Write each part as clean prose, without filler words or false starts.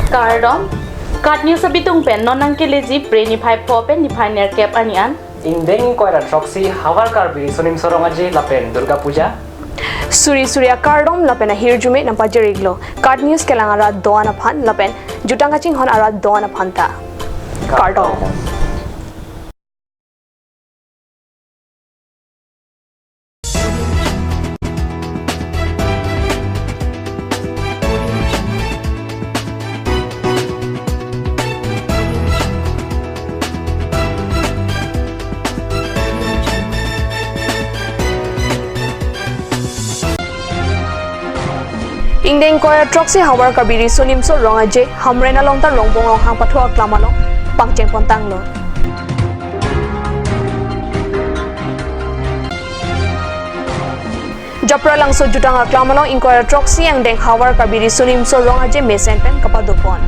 Kardom, kat news sabitung pen nonang keleji pre ni phai pho pen ni phai ner cap anian. Indeng koira troxy hawar Karbi sonim sorongaji lapen Durga Puja. Surya Kardom lapen hirjume nampa jeriglo. Kat news kelangara doana phan lapen jutangaching hon ara doana phanta. Kardom. Indeng koya troxy hawar Karbi sonim so rongaje hamrena longta rongbong long hang pathua klamalong pangcheng pontang lo. Japra lang so jutang klamalong inkoya troxy ang deng hawar Karbi sonim so rongaje mesen pen kapadopon.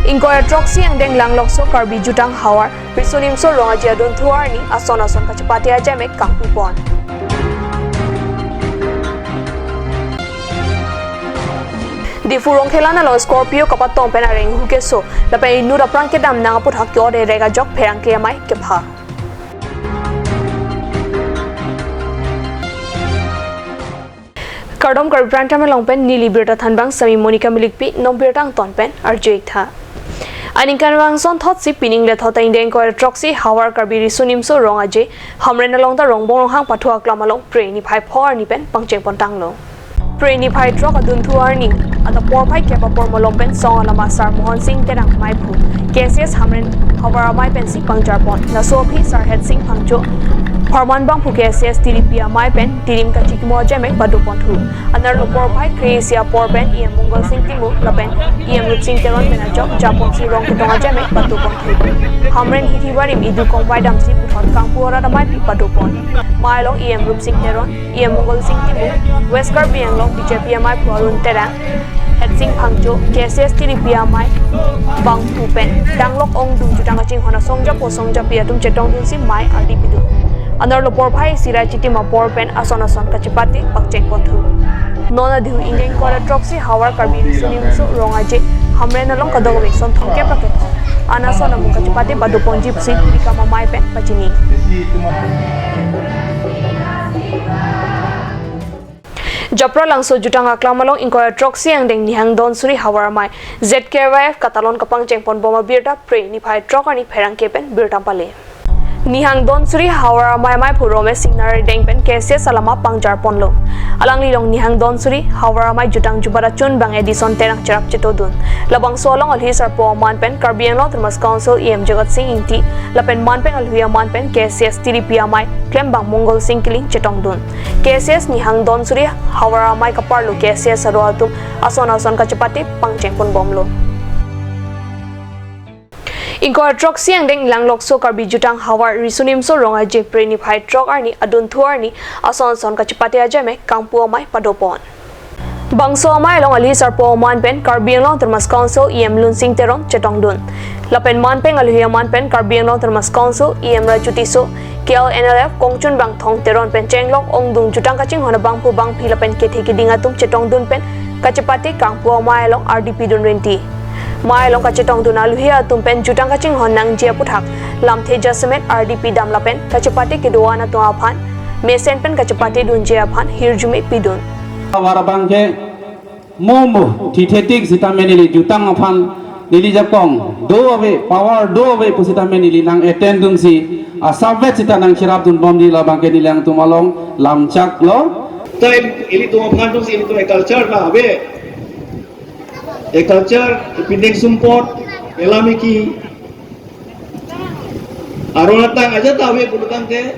Inkoya troxy ang deng langlok so Karbi jutang hawar Risonim so rongaji adon thuar ni ason kachapati aja mek kangpupon. Di furong kelana lo Scorpio kapatong penareng hukeso lapai nura prangke dam nang aput hakyo de rega jok perang ke mai kepha. Kardom Karbi prantame longpen nili birta thanbang sami Monica milikpi nombirtang tonpen arjek tha. Aning kanwang son thot si pining le thota indeng ko troxy hawar Karbi sunim so rongaje hamrena longta rongbong hang pathua klamalong pre ni phai phor ni pen pangcheng pontang lo pre ni phai trok adun thuar ni ata por phai kepa por molom pen song alama sar mohan singh terang mai phu KCS hamren hawar mai pen si pangjar pon na so phi sar het singh phangcho Hormon bang phu KCS tilipia mai pen tilim ka chikmo jamek badu pon thu anar lo por phai Creasia por pen em mongol singh timu lapen em rup singh teron pen ajok japon si rong kitong jamek badu pon thu hamren hithi warim idu kong bai dam si puthon kang puara da mai pi badu pon mai long em rup singh teron em mongol singh timu West Karbi ang long BJP mai purun terang het singh phangcho KCS tilipia mai bang phu pen danglok ong dung jutang ka ching hona songja po songja pia tum chetong dun si mai aldi pidu Anar lo por phai sirai chiti ma por pen ason kachipati pakcheng ponthu nona dihu indeng kora troxy hawar Karbi sunim so rongaje hamrena long kadog son thongke praket anason amu kachipati badu ponji psi bikama mai pen pachini Japra langso jutang aklamalong inkoya troxy ang deng nihang don suri hawar mai ZKYF katalon kapang chengpon boma birta pre ni phai trok ani pherang kepen birta pale Nihang don suri hawar mai phurome signal deng pen KCS salama pangjar ponlo alang lilong nihang don suri hawar mai jutang jubara chun bang edison terang charap chetodun labang solong alhi sarpo man pen Karbi ang Termas Council em jagat singh inti lapen man pen alhuya man pen KCS tilipia mai klem bang mongol singh kiling chetong dun KCS nihang don suri hawar mai kaparlu KCS aro atum ason kachapati pangcheng pon bomlo Inkoya troxy ang deng langlok so Karbi jutang hawar risunim so rongaje pre ni phai trok arni adun thuar ni ason kachapati ajame kangpu mai padopon Bangso mai long ali sarpo man pen Karbi ang Termas Council em lunsing terong chetong dun lapen man pen alhuya man pen Karbi ang Termas Council em rajuti so KLNLF kongchun bang thong teron pen chenglok ong dung jutang kaching hona bang pu bang phila pen kethe kidinga tum chetong dun pen kachapati kangpu mai long RDP dun renti Mai long kachetong duna luhia tumpen jutang kaching honang jia puthak lam the jasmet RDP dam lapen kachapati kedua na to aphan mesen pen kachapati dun jia aphan hirjume pidun warabang ke momo tithetik sitamenili jutang aphan nili japong do ave power do ave pusitamenili nang attendun si asabet sitanang sirap dun bomdi labang ke nilang tumalong lamchak lo time ili tu aphan tu si ili tu culture la ave culture pindeng sumpot elami ki aronatang aja tahu pulutan ke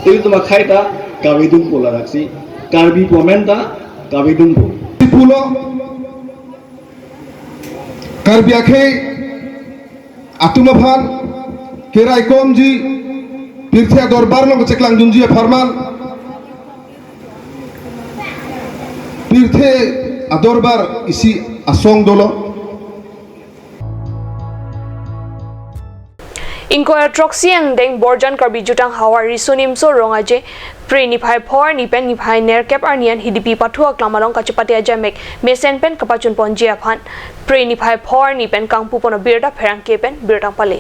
itu makai ta kawidung pola raksi Karbi komenta kawidung po pulo Karbi akhe atumaphan kerai komji pirthia dorbar lo ceklang junji farman pirthe adorbar isi asong dolo Inkoya troxy ang deng borjan karbi jutang hawar risunim so rongaje pre ni phai phor ni pen ni phai ner kep arnian hidipi pathua klamalong kachapati ajamek mesen pen kapachun ponjia phan pre ni phai phor ni pen kangpu pon birda pherang ke pen birda pale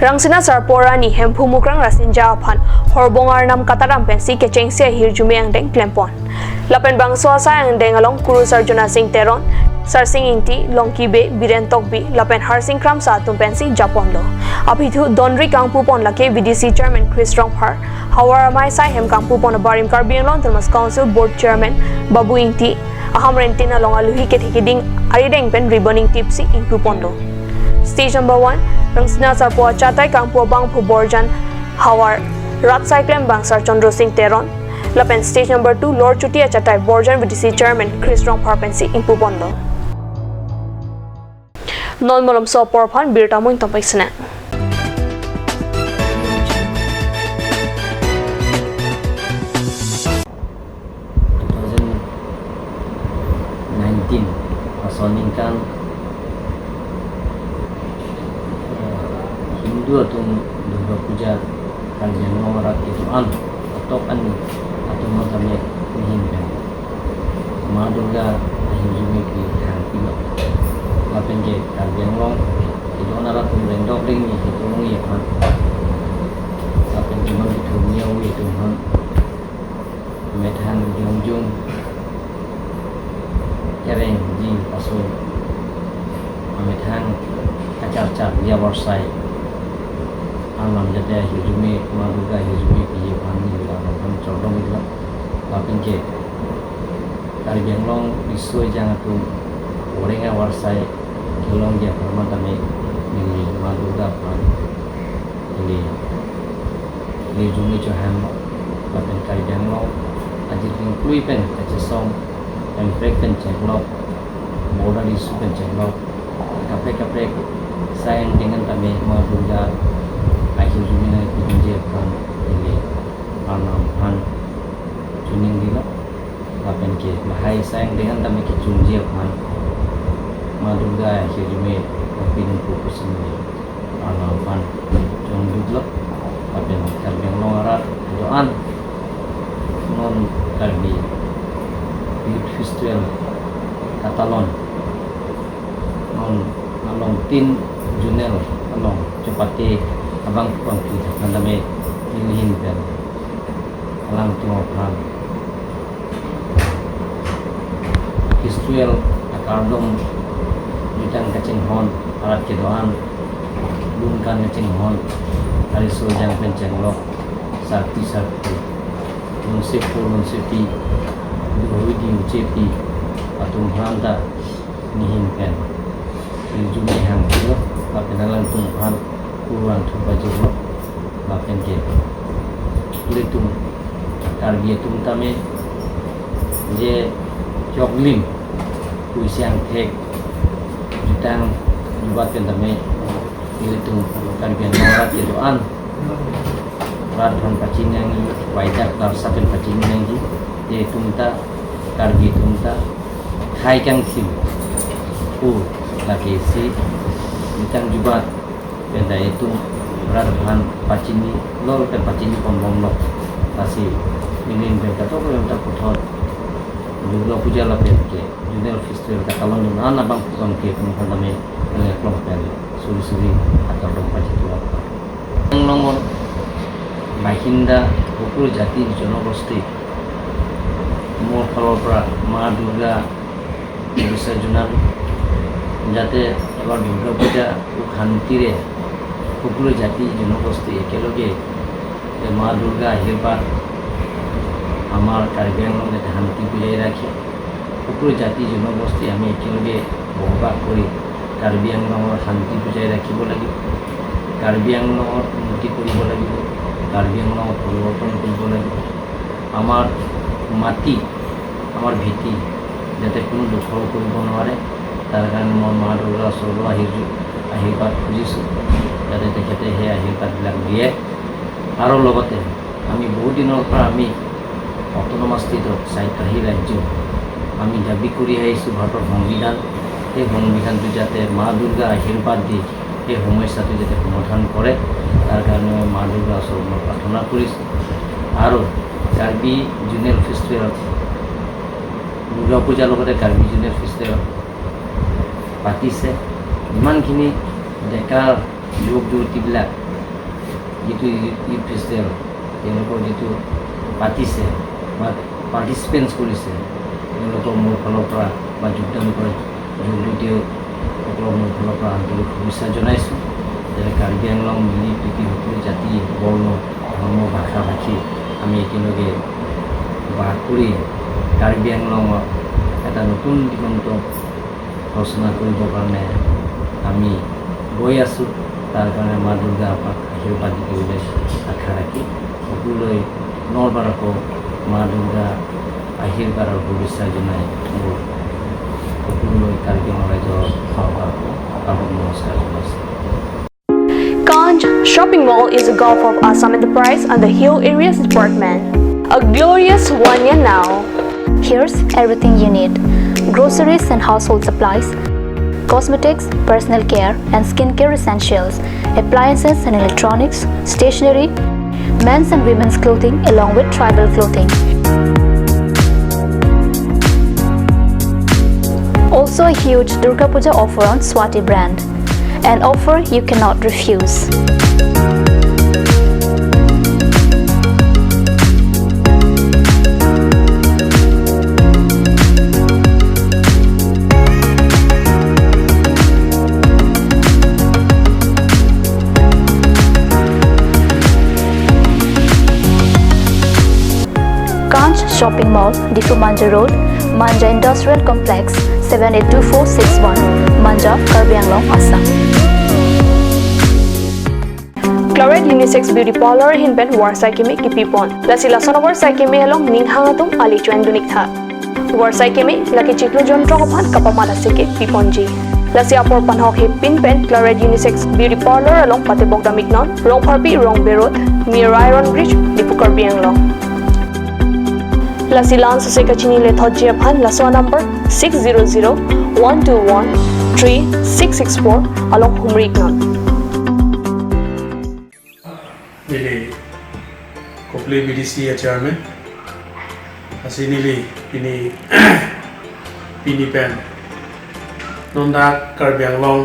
rangsina sarpora ni hemphu mukrang rasinja phan horbongar nam kataram pen si kecheng se hirjume ang deng klempon lapen bangso sa ang deng along kuru sarjuna sing teron Sarsing Inti, Longki Be, Biren Tokbi, Lapen Harsing Kram sa Tumpensi, Japon lo. Apithu Donri Kangpupon Lake VDC Chairman Chris Romphar, Hawara Mai Sai Hem Kangpupon Barim Karbi Long Thomas Council Board Chairman Babu Inti, Aham Rentina Long Aluhi Ketikiding Arideng Pen Ribboning Tipsi in Pupon lo. Stage number 1, Rangsina Sarpo Chatai Kangpu Bang Pu Borjan, Hawar, Rat Cyclem Bang Sar Chandro Singh Teron, Lapen Stage number 2, Lord Chutia Chatai Borjan VDC Chairman Chris Romphar Pensi in Pupon lo. Non molom so porphan birta moin topai sna 2019 pasoningkan Hindu atau Durga Puja kan yang orang itu atau kan atau macamnya Hindu Ma Durga Hindu ni Karbi Lapen je Karbi long itu orang pun rendok ring ni itu orang yang kan Lapen je mang itu niau itu kan Methan jung Kereng ji pasul Methan kacar-car dia warsai alam jadi hidupnya maluga hidupnya piye pani dalam kan condong itu Lapen je Karbi long isu jangan tu orangnya warsai Kelong dia permata ini maluga pan ini jumlah johan Lapen Karbi long ajit include pen kacesong dan pen ceklok modal isu pen ceklok kape sayang dengan kami maluga akhir jumlah itu menjadikan ini anam pan tuning dila Lapen ke bahaya sayang dengan kami kecunjia pan Maduga akhirnya opini fokus ini alapan jong duduk tapi Karbi long arat doan non Karbi youth festival Katalon non along tin junel along cepati abang kita nandame ilihin pen alang tuh pan festival akardom Jang kacing hon alat kedoan lunkan kacing hon hari sojang pencenglok sakti munsipi duhui di ucepi atum handa nihin pen jumlah yang itu tapi dalam tumhan kurang coba jero lapen ke litung Karbi tum tame je joglim kuisiang tek Jutang jubatkan kami itu Karbi norat kedoan radhan pacin yang wajak dar saben pacin yang di tumta Karbi tumta hai kang sim lagi si jutang jubat benda itu radhan pacin ni lor kan pacin ni pom lo kasih ini benda tu yang tak putar Durga Puja Lapen ke Junior Festival Katalon dengan abang pulang ke kami oleh kelompok suri atau dompet itu apa yang nomor Mahinda Ukur Jati Jonogosti Mul Kalopra Ma Durga bisa junar jate ebar Durga Puja Ukhantire Ukur Jati Jonogosti ekeloge Ma Durga Hirbat আমার Karbi long যাতে শান্তি বজাই রাখি সকলো জাতি জনগোষ্ঠী আমি একেলগে বসবাস কৰি Karbi লঙৰ শান্তি বজাই ৰাখিব লাগিব Karbi লঙৰ উন্নতি কৰিব লাগিব Karbi লঙৰ পৰিৱৰ্তন কৰিব লাগিব আমাৰ মাটি আমাৰ ভেটি যাতে কোনো দখল কৰিব নোৱাৰে তাৰ কাৰণে মই মা দুৰ্গা ওচৰলৈ আশীৰ্বাদ খুজিছোঁ যাতে তেখেতে সেই আশীৰ্বাদবিলাক দিয়ে আৰু লগতে আমি বহুত দিনৰ পৰা আমি অটোনমাস স্থিত চাৰিটাহি ৰাজ্য আমি দাবী কৰি আহিছোঁ ভাৰতৰ সংবিধান এই সংবিধানটো যাতে মা দুৰ্গা আশীৰ্বাদ দি এই সমস্যাটো যাতে সমাধান কৰে তাৰ কাৰণে মা দুৰ্গা ওচৰত প্ৰাৰ্থনা কৰিছোঁ আৰু কাৰ্বি জুনিয়ৰ ফেষ্টিভেল দুৰ্গা পূজাৰ লগতে কাৰ্বি জুনিয়ৰ ফেষ্টিভেল পাতিছে ইমানখিনি ডেকা যুৱক যুৱতীবিলাক যিটো ইউথ ফেষ্টিভেল তেওঁলোকৰ যিটো পাতিছে বা পাৰ্টিচিপেণ্টছ কৰিছে তেওঁলোকৰ মোৰ ফালৰ পৰা বা যোগদান কৰে যুৱক যুৱতীসকলৰ মোৰ ফালৰ পৰা আন্তৰিক শুভেচ্ছা জনাইছোঁ যেনে কাৰ্বি আংলং মিলি প্ৰীতি সকলো জাতি বৰ্ণ ধৰ্ম ভাষা ভাষী আমি একেলগে বাস কৰি কাৰ্বি আংলঙত এটা নতুন দিগন্ত ৰচনা কৰিবৰ কাৰণে আমি গৈ আছোঁ তাৰ কাৰণে মা দুৰ্গা আমাক আশীৰ্বাদ দিবলৈ আশা ৰাখি সকলোলৈ পুনৰবাৰ আকৌ মা দুৰ্গা আশীৰ্বাদ আৰু শুভেচ্ছা জনাই মোৰ সকলোলৈ কাৰ্বি আংলং ৰাইজৰ আৰু নমস্কাৰ জনাইছোঁ Kanj Shopping Mall is a Gulf of Assam enterprise and the Hill Areas Department. A glorious one year now. Here's everything you need: groceries and household supplies, cosmetics, personal care and skincare essentials, appliances and electronics, stationery, men's and women's clothing along with tribal clothing. Also a huge Durga Puja offer on Swati brand. An offer you cannot refuse. Kanj Shopping Mall, Difu Manja Road, Manja Industrial Complex, 782461, Manja, Karbi Anglong, Assam. Claret Unisex Beauty Parlor Hinben Warsai Kemi Kipipon. Lasi Lasonover Saikemi along Ninghangatum Ali Chuan Dunikha. Warsai Kemi Laki Chiklo John Trokopan Kapamala Seke Piponji. Lasi Apor Panhok Hip Pinpen Claret Unisex Beauty Parlor along Patebok Damiknon, Rong Parpi Rong Berot, near Iron Bridge, Dipu Karbi Anglong. Lasi Lan Suseka Chini Le Thoji Aphan Laswa number 600-121-3664 along Humriknon. Nili Kopli BDC chairman asi nili pini pen nonda Karbi Anglong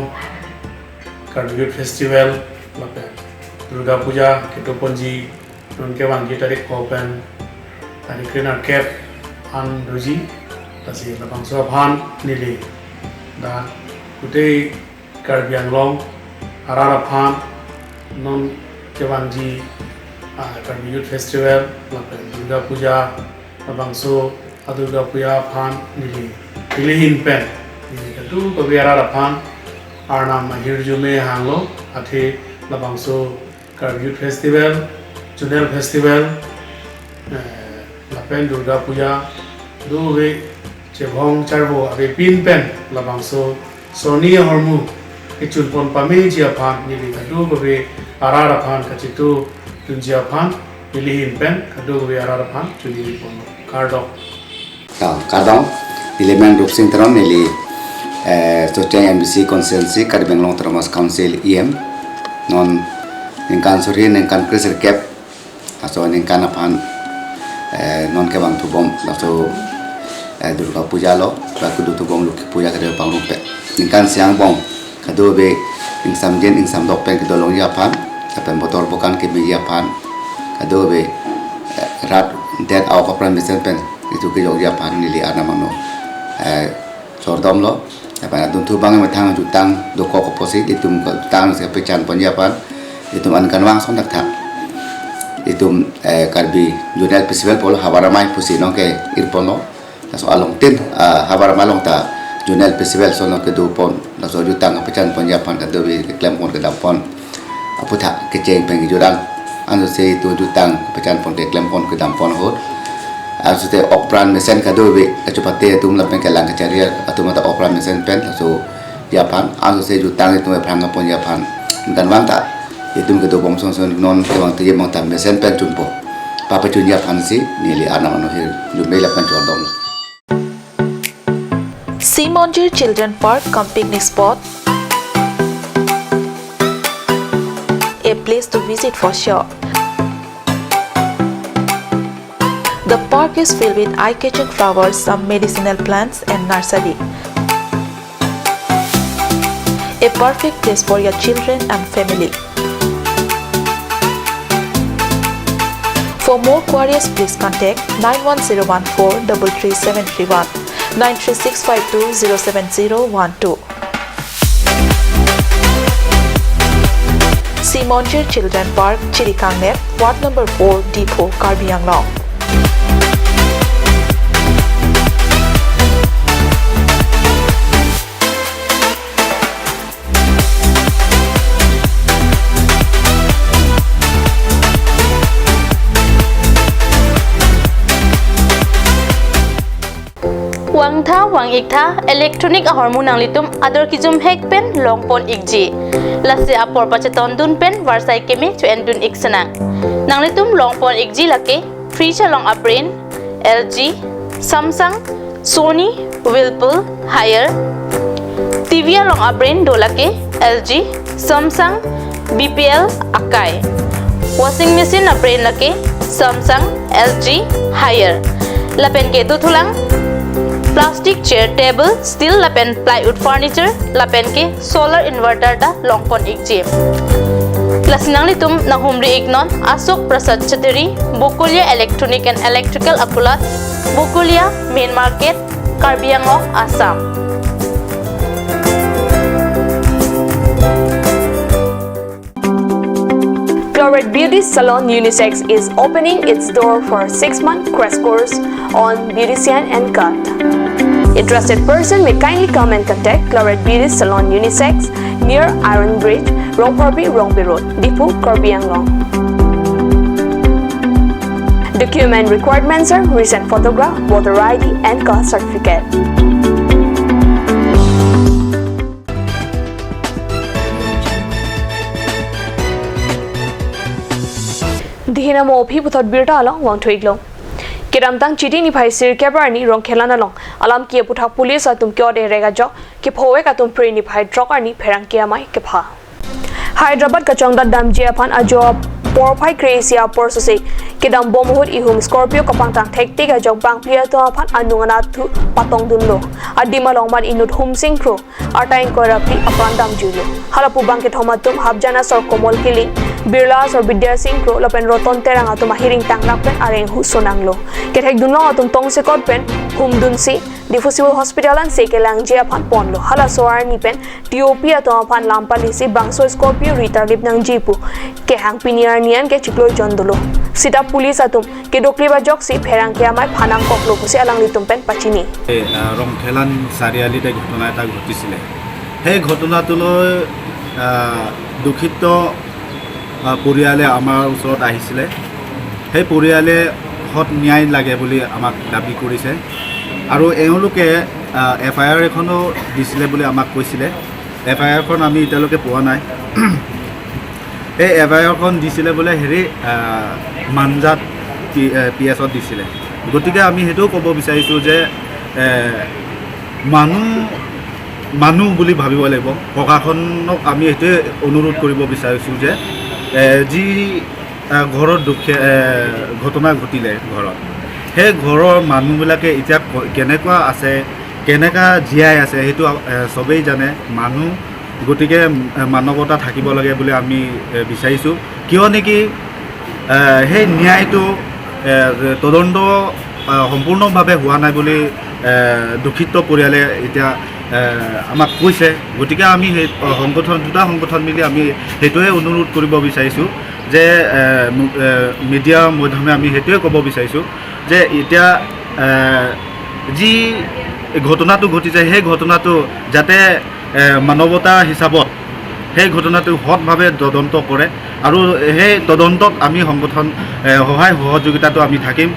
Karbi Youth Festival lapen Durga Puja Ketoponji nonke wangi tarik kopen tarik kena cap an doji tasi lapang sopan nili da kutei Karbi Anglong arara phan non Kewanji Karbi Youth Festival, Durga Puja, Bangso, Durga Puja Pan, Nili Hin Pen, Nili Kabiara Pan, Arnam Hirjume Hanglo, Ate, Bangso, Karbi Youth Festival, Junel Festival, Lapen Durga Puja, Duwe, Chebhong Charbo, Abe Pin Pen, Bangso, Sony Hormu, Kichun Pon Pameji Pan, Nili Kadu, Arara Pan Kachitu Tunjia Pan, Milihin Pen, Kadu Arara Pan, Chuli Pon Kardok. Kardong, Element Group Syndrome, Nili, Sosteng MBC Consultancy, Karbi Anglong Thomas Council EM, non Ninkan Suri, Ninkan Chris Cap, Aso Ninkan Pan, non Kebang Tubom, Laso Durga Puja Lo, Bakudu Tubom Luk Puja Kadu Pangrupe, Ninkan Siang Bong, Kadu Be. Insam jen insam dok pen kedolong Japan, Japan botol bukan ke Japan, kado be rat dead out of mesen pen itu ke Japan nili ana mano, sordom lo, Japan adun tu bang metang jutang doko koposi itu tang se pecan pon Japan, itu ankan wang son dak itu Karbi Junior Festival polo habaramai pusi nong ke irpono, so along tin habaramalong ta. Junel Festival sono ke dupon laso jutang pecan pon Japan kado bi klem pon ke dampon aputa keceng peng jurang anu se itu jutang pecan pon ke klem pon ke dampon hot asu te opran mesen kado bi kecupate tum la peng kelang kecaria atu mata opran mesen pen laso Japan anu se jutang itu prang pon Japan dan wanta itu ke dupon son non ke wang te mong tam mesen pen jumpo papa jun Japan si nili ana mano hir jumela pen jordom Simonjir Children Park cum picnic spot, place to visit for sure. The park is filled with eye-catching flowers, some medicinal plants and nursery. A perfect place for your children and family. For more queries, please contact 91014 33731 93652 07012. Simonjir Children Park, Chirikangnep, Ward number 4, Depot, Karbi Anglong. Wang tha wang ik tha electronic ahormu nang litum ador kijum hek pen longpon ikji lase apor pacheton dun pen warsai kemi chu endun iksanang nang litum longpon ikji lake fridge long aprin LG Samsung Sony Whirlpool Haier TV long aprin dolake LG Samsung BPL Akai washing machine aprin lake Samsung LG Haier lapen ke du thulang plastic chair table steel lapen plywood furniture lapen ke solar inverter da longpon ikji lasinang litum na humri ignon Asok Prasad Chaudhary Bukulia Electronic and Electrical Akulat Bukulia Main Market Karbi Anglong Assam. Chloride Beauty Salon Unisex is opening its door for 6-month crash course on beautician and cut. Interested person may kindly come and contact Chloride Beauty Salon Unisex near Iron Bridge, Rongporbi Road, Depot, Karbi Anglong. Document requirements are recent photograph, voter ID and caste certificate. Dihina mo phi puthot birta along wang thoiglo. Kiramtang chiti ni phai sir kebarni rong khelana long alam ki puthak police atum kyo de rega jo ki phowe ka tum pre ni phai trokarni pherang kia mai ke pha Hyderabad ka chongda dam je aphan ajo por phai crazy por so se kidam bomhut ihum Scorpio kapang tang thekti ga jong pang plia to aphan anungana thu patong dunlo adima longman inut hum sing kro atain ko rapi apang dam julo halapu bangke thomatum habjana sor komol kili Birla or Vidya Singh Kro lapen roton terang atum hiring tang lapen areng hu sonanglo kethek dunlo atum tong se kot pen hum dunsi Diffusible Hospital and Sekelang je aphan ponlo hala soar ni pen TOP atum aphan lampali si bangso Scorpio Rita lip nang jipu ke hang piniar nian ke chiklo jondolo sita police atum ke dokli ba joksi pherang ke amai phanang koklo pusi alang litum pen pachini rong thelan sariali te ghotona eta ghotisile he ghotona tulo dukhito পৰিয়ালে আমাৰ ওচৰত আহিছিলে সেই পৰিয়ালে হত ন্যায় লাগে বুলি আমাক দাবী কৰিছে আৰু এওঁলোকে এফআইআৰ এখনো দিছিলে বুলি আমাক কৈছিলে এফআইআৰ খন আমি এতিয়ালৈকে পোৱা নাই এই এফআইআৰ খন দিছিলে বোলে হেৰি মানজাত পিএছত দিছিলে গতিকে আমি হেতু ক'ব বিচাৰিছো যে মানুহ বুলি ভাবিব লাগিব প্ৰশাসনক আমি হেতু অনুৰোধ কৰিব বিচাৰিছো যে যি ঘৰত দুখীয়া ঘটনা ঘটিলে ঘৰত সেই ঘৰৰ মানুহবিলাকে এতিয়া কেনেকুৱা আছে কেনেকা জীয়াই আছে সেইটো সবেই জানে মানুহ গতিকে মানৱতা থাকিব লাগে বুলি আমি বিচাৰিছো কিয় নেকি সেই ন্যায়টো তদন্ত সম্পূৰ্ণভাৱে হোৱা নাই বুলি দুখিত পৰিয়ালে এতিয়া আমাক কৈছে গতিকে আমি দুটা সংগঠন মিলি আমি হেতুৱে অনুৰোধ কৰিব বিচাৰিছো যে মিডিয়া মাধ্যমে আমি হেতুৱে ক'ব বিচাৰিছো যে এতিয়া যি ঘটনাটো ঘটিছে সেই ঘটনাটো যাতে মানৱতা হিচাপত সেই ঘটনাটো হতভাৱে তদন্ত কৰে আৰু সেই তদন্তত আমি সংগঠন সহায় সহযোগিতাটো আমি থাকিম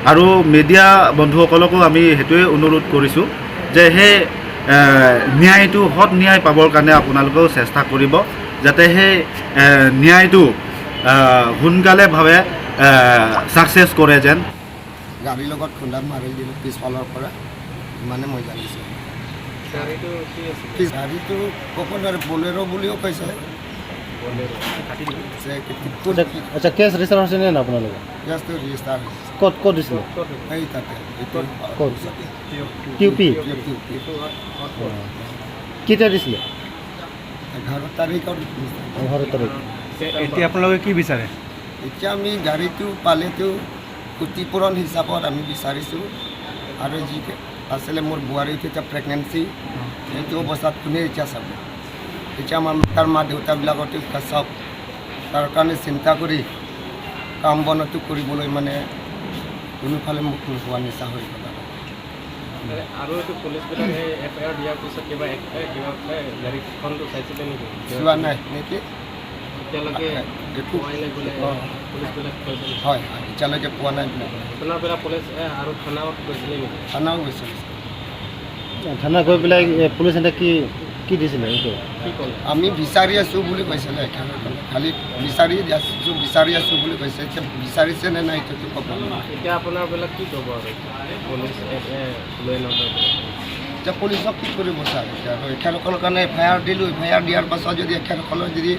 আৰু মিডিয়া বন্ধুসকলকো আমি হেতুৱে অনুৰোধ কৰিছো যে সেই ন্যায়টো হত ন্যায় পাবৰ কাৰণে আপোনালোকেও চেষ্টা কৰিব যাতে সেই ন্যায়টো সোনকালে ভাৱে সাকসেস কৰে যেন গাড়ীৰ লগত খুন্দা মাৰি দিলে পিছফালৰ পৰা মানে মই জানিছো গাড়ীটো ক'ব নোৱাৰে বলেৰো বুলিও কৈছে আচ্ছা কেছ ৰেজিষ্টাৰ হৈছে নে আপোনালোকে ক'ত দিছিলে ক'ত টিউপি কেতিয়া দিছিলে 11 তাৰিখত 11 তাৰিখ এতিয়া আপোনালোকে কি বিচাৰে এতিয়া আমি গাড়ীটো পালেতো ক্ষতিপূৰণ হিচাপত আমি বিচাৰিছোঁ আৰু যি আছিলে মোৰ বোৱাৰীটো এতিয়া প্ৰেগনেঞ্চি সেইটো অৱস্থাত কোনে এতিয়া চাব এতিয়া তাৰ মা দেউতাবিলাকতো চাওক তাৰ কাৰণে চিন্তা কৰি কাম বনটো কৰিবলৈ মানে কোনোফালে মোক নোহোৱা নিচা হৈ গ'ল আৰু এইটো পুলিচবিলাকে এফআইআৰ দিয়াৰ পিছত কিবা গাড়ীখনটো চাইছিলে নেকি চোৱা নাই নেকি এতিয়ালৈকে পোৱাই নাই বোলে পুলিচবিলাক হয় এতিয়ালৈকে পোৱা নাই আপোনাৰ পৰা পুলিচ আৰু থানাত গৈছিলে নেকি থানাও গৈছে থানা গৈ পেলাই পুলিচ এটা কি দিছিলে এইটো আমি বিচাৰি আছোঁ বুলি কৈছিলে খালি বিচাৰি আছোঁ বুলি কৈছে এতিয়া বিচাৰিছে নে নাই এইটো ক'ব এতিয়া আপোনাৰবিলাক কি ক'ব আৰু পুলিচ লৈ নগ'ল এতিয়া পুলিচক কি কৰিব ছাৰ এতিয়া এখেতসকলৰ কাৰণে এফআইআৰ দিলোঁ এফআইআৰ দিয়াৰ পাছত যদি এখেতসকলে যদি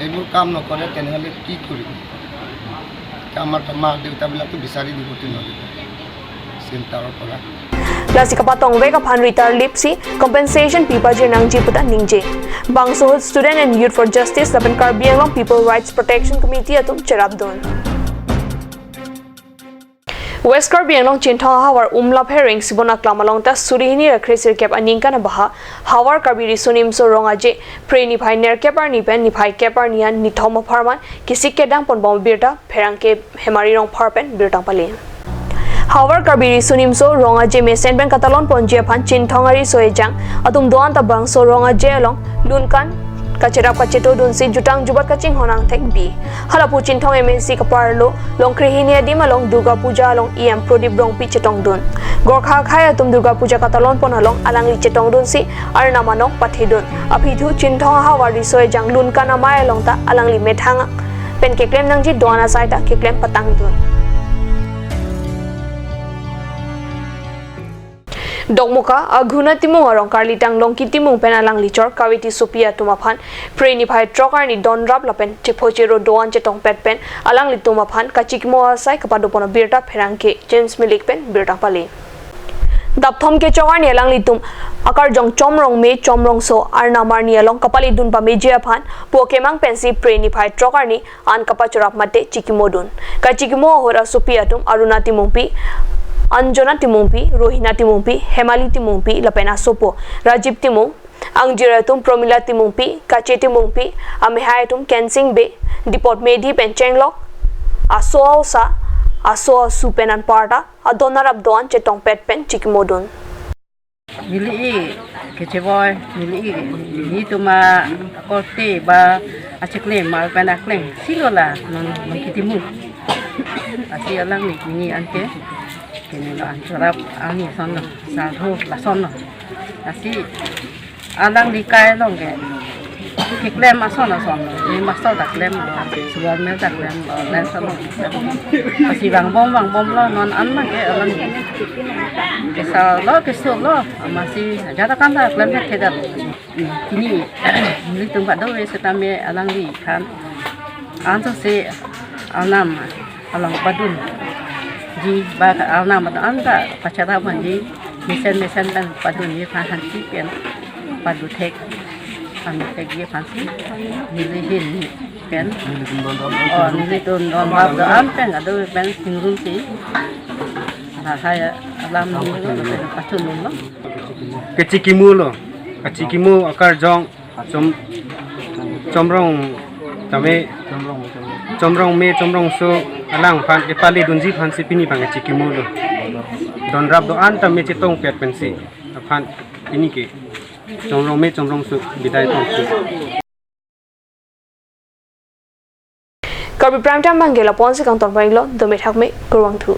এইবোৰ কাম নকৰে তেনেহ'লে কি কৰিব আমাৰ মা দেউতাবিলাকতো বিচাৰি দিবতো নোৱাৰিব চিন্তাৰ পৰা Lasi kapatong veka phan retar lipsi compensation pipa je nangji puta ningje Bangso Student and Youth for Justice laban Karbi Anglong People Rights Protection Committee atum cherabdon West Karbi Anglong Chintha Hawar umlap herring sibona klamalong ta surihini rakresir kep aningkana baha Hawar Karbi risunim so rongaje preni phai ner kepar ni pen ni phai kepar nian ni thoma pharman kisik kedang pon bom birta pherangke hemari rong pharpen birta pali Hawar Karbiri Sunimso Ronga Je Mesen Ben Katalon Ponje Pan Chin Thongari Soejang Atum Doan Tabang So Ronga Je Along Lunkan Kachera Kacheto Dun Si Jutang Jubat Kaching Honang Tek B Halapu Chin Thong MNC Kaparlo Long Krihini Adim Along Durga Puja Along EM Prodip Rong Pi Chetong Dun Gorkha Khai Atum Durga Puja Katalon Pon Along Alangi Chetong Dun Si Arnamanok Pathidun Apithu Chin Thong Hawari Soejang Lunkan Amay Along Ta Alangli Methanga Pen Keklem Nangji Doana Saita Keklem Patang Dun Dogmuka aghuna timung arong karlitang longki timung penalang lichor kawiti supia tumaphan preni phai trokar ni donrap lapen chepochero doan chetong petpen alang litumaphan kachikmo asai kapadopona birta pherangke James Milik pen birta pali Dapthom ke chokar ni alang litum akar jong chomrong me chomrong so arna marni along kapali dun pa meji aphan pokemang pensi preni phai trokar ni an kapachorap mate chikimodun kachikmo hora supia tum aruna timungpi Anjona Timumpi, Rohina Timumpi, Hemali Timumpi, Lapena Sopo, Rajib Timung, Angjiratum, Promila Timumpi, Kache Timumpi, Amehayatum, Kensing Bay, Depot Medi, Penchenglok, Asoa Sa, Asoa Supenan Parta, Adonor Abdon, Chetong Pet Pen, Chikimodun. Mili keceboy, mili itu ma korte ba acekle mal penakle, silola non kitimu. Asi alang ni ante. Kini lah ancorap ani sono salho la sono asi alang di kai long ke kiklem asono ni masto tak lem suar mel tak lem len sono asi bang bom lo non anma ke alang kesal lo kesuk lo masih jata kan tak lem ke dah kini ni tempat do setame alang di kan anso se alam alang badun Ji baka alna mat anta pacara banji mesen dan padu ni pahan si pian padu tek anu tek ye pansi nilihin pian oh nilitun on bab do ampen adu ben singrun si nah saya alam ni lo patun lo Kecikimu akar jong chomrong tame chomrong me chomrong so alang phan ke pali dunji phan si pini bang chikimu lo don rap do an tam me chitong pet pensi phan ini ke chomrong me chomrong so bidai tong su Karbi Prime Time Bangela Ponsi Kang Ton Banglo Domet Hakme Kurwang Thu